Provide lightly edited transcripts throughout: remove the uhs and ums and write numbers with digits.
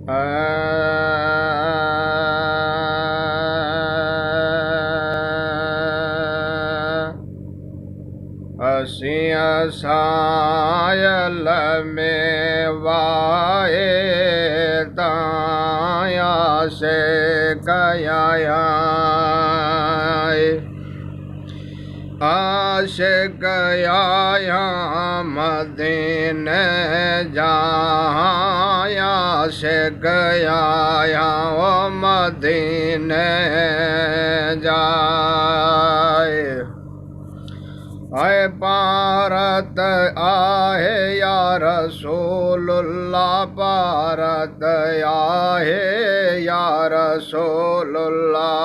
असीं सायल में वाए ताया से कया आशिक आया मदीने जाया आशिक आया ओ मदीने जाए ऐ पारत आहे या रसूलुल्लाह पारत आहे या रसूलुल्लाह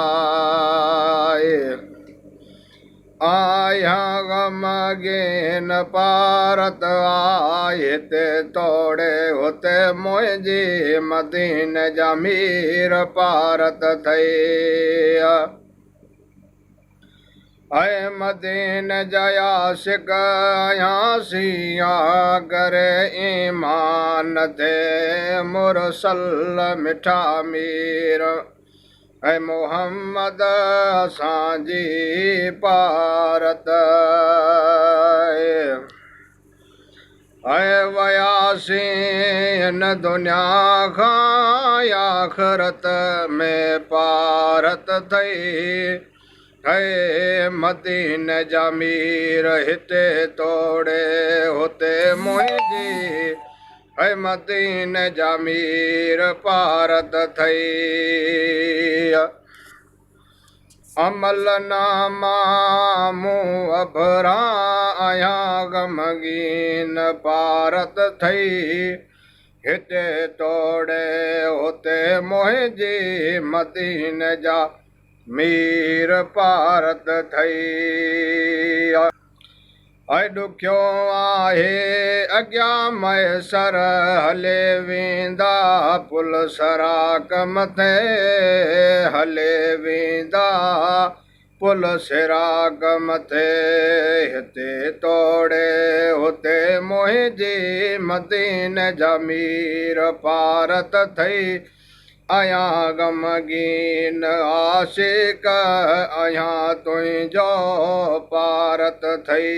आया गमगीन पारत आए ते तोड़े होते मुझी मदीने जमीर पारत थई ऐ मदीने जया शिक सिया करे ईमान थे मुरसल मिठा मीर ऐ मोहम्मद असांजी पारत ऐ वयासीं न दुनिया खां आखिरत में पारत थई ऐ मदीने जमीर हिते तोड़े होते मुंहिंजी ऐ मदीने जमीर पारत थई अमल नामा मूं अभरा आया गमगीन पारत थई हिते तोड़े होते मुंहिंजी मदीने जा मीर पारत थई ऐ ॾुखियो आहे अॻियां मैसर हले वेंदा पुल सराक मथे हले वेंदा पुल सिराक मथे हिते तोड़े हुते मुंहिंजी मदीने जमीर पारत थई आया गमगीन आशिक आया तुंहिंजो पारत थई